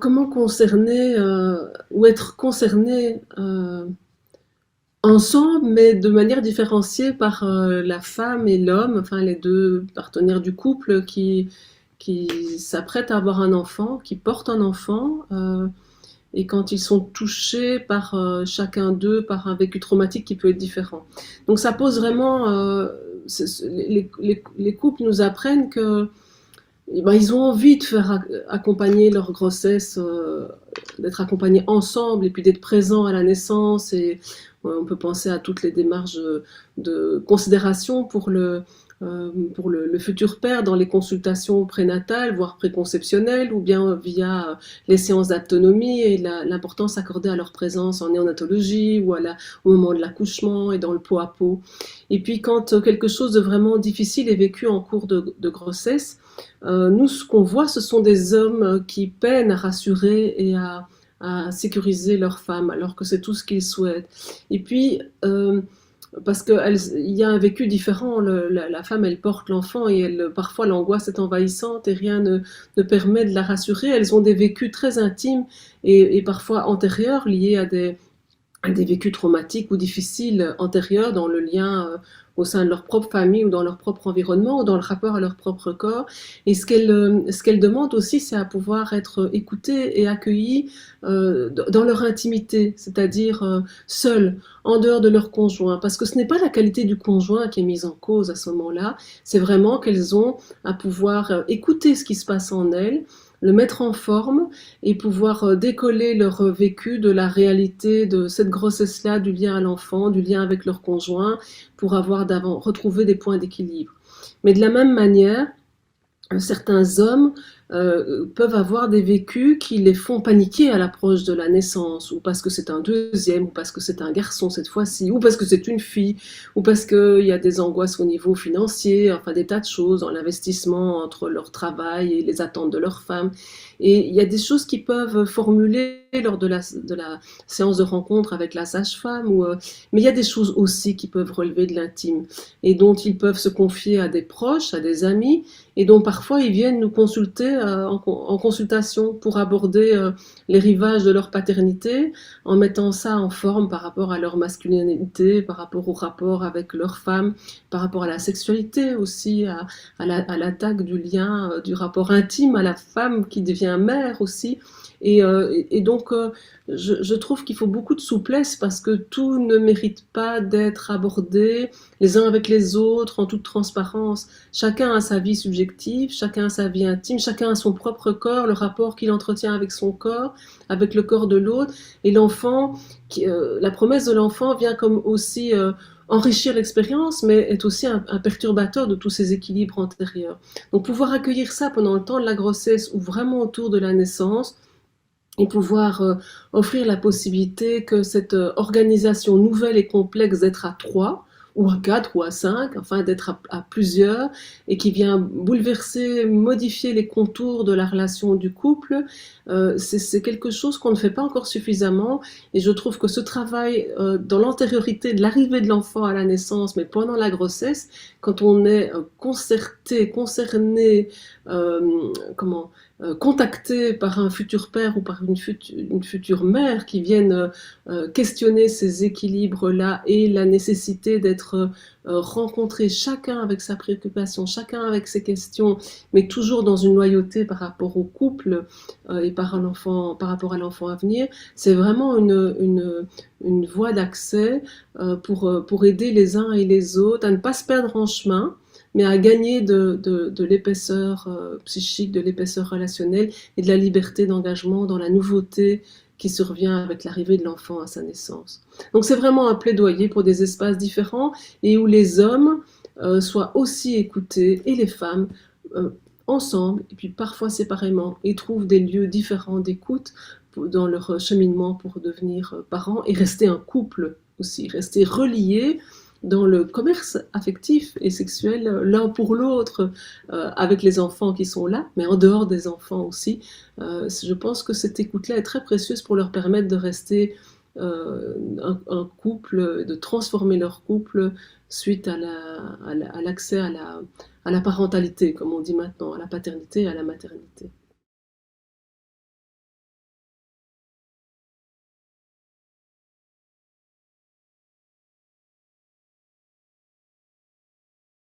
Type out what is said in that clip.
comment concerner ou être concerné ensemble, mais de manière différenciée par la femme et l'homme, enfin les deux partenaires du couple qui s'apprêtent à avoir un enfant, qui portent un enfant, et quand ils sont touchés par chacun d'eux, par un vécu traumatique qui peut être différent. Donc ça pose vraiment, les couples nous apprennent que eh ben, ils ont envie de faire accompagner leur grossesse, d'être accompagnés ensemble et puis d'être présents à la naissance. Et on peut penser à toutes les démarches de considération pour le futur père dans les consultations prénatales, voire préconceptionnelles, ou bien via les séances d'autonomie et l'importance accordée à leur présence en néonatologie ou au moment de l'accouchement et dans le pot à pot. Et puis quand quelque chose de vraiment difficile est vécu en cours de grossesse, nous, ce qu'on voit, ce sont des hommes qui peinent à rassurer et à sécuriser leurs femmes, alors que c'est tout ce qu'ils souhaitent. Et puis, parce qu'il y a un vécu différent, la femme, elle porte l'enfant et parfois l'angoisse est envahissante et rien ne permet de la rassurer. Elles ont des vécus très intimes et parfois antérieurs liés à des vécus traumatiques ou difficiles antérieurs dans le lien au sein de leur propre famille ou dans leur propre environnement ou dans le rapport à leur propre corps. Et ce qu'elles demandent aussi, c'est à pouvoir être écoutées et accueillies dans leur intimité, c'est-à-dire seules, en dehors de leur conjoint. Parce que ce n'est pas la qualité du conjoint qui est mise en cause à ce moment-là, c'est vraiment qu'elles ont à pouvoir écouter ce qui se passe en elles, le mettre en forme et pouvoir décoller leur vécu de la réalité de cette grossesse-là, du lien à l'enfant, du lien avec leur conjoint, pour retrouver des points d'équilibre. Mais de la même manière, certains hommes peuvent avoir des vécus qui les font paniquer à l'approche de la naissance, ou parce que c'est un deuxième, ou parce que c'est un garçon cette fois-ci, ou parce que c'est une fille, ou parce qu'il y a des angoisses au niveau financier, enfin des tas de choses dans l'investissement entre leur travail et les attentes de leur femme. Et il y a des choses qu'ils peuvent formuler lors de la séance de rencontre avec la sage-femme, mais il y a des choses aussi qui peuvent relever de l'intime et dont ils peuvent se confier à des proches, à des amis, et dont parfois ils viennent nous consulter en consultation pour aborder les rivages de leur paternité, en mettant ça en forme par rapport à leur masculinité, par rapport au rapport avec leur femme, par rapport à la sexualité aussi, à l'attaque du lien, du rapport intime à la femme qui devient mère aussi. Et donc, je trouve qu'il faut beaucoup de souplesse parce que tout ne mérite pas d'être abordé les uns avec les autres en toute transparence. Chacun a sa vie subjective, chacun a sa vie intime, chacun a son propre corps, le rapport qu'il entretient avec son corps, avec le corps de l'autre. Et la promesse de l'enfant vient comme aussi enrichir l'expérience, mais est aussi un perturbateur de tous ces équilibres antérieurs. Donc pouvoir accueillir ça pendant le temps de la grossesse ou vraiment autour de la naissance, et pouvoir offrir la possibilité que cette organisation nouvelle et complexe d'être à 3 ou à 4 ou à 5, enfin d'être à plusieurs, et qui vient bouleverser, modifier les contours de la relation du couple, c'est quelque chose qu'on ne fait pas encore suffisamment. Et je trouve que ce travail dans l'antériorité de l'arrivée de l'enfant à la naissance, mais pendant la grossesse, quand on est concerté, concerné, comment contactés par un futur père ou par une future mère qui viennent questionner ces équilibres-là et la nécessité d'être rencontrés chacun avec sa préoccupation, chacun avec ses questions, mais toujours dans une loyauté par rapport au couple et par rapport à l'enfant à venir, c'est vraiment une voie d'accès pour aider les uns et les autres à ne pas se perdre en chemin, mais à gagner de l'épaisseur psychique, de l'épaisseur relationnelle et de la liberté d'engagement dans la nouveauté qui survient avec l'arrivée de l'enfant à sa naissance. Donc c'est vraiment un plaidoyer pour des espaces différents et où les hommes soient aussi écoutés et les femmes ensemble et puis parfois séparément et trouvent des lieux différents d'écoute dans leur cheminement pour devenir parents et rester un couple aussi, rester reliés dans le commerce affectif et sexuel l'un pour l'autre avec les enfants qui sont là, mais en dehors des enfants aussi. Je pense que cette écoute-là est très précieuse pour leur permettre de rester un couple, de transformer leur couple suite à l'accès à la parentalité, comme on dit maintenant, à la paternité et à la maternité.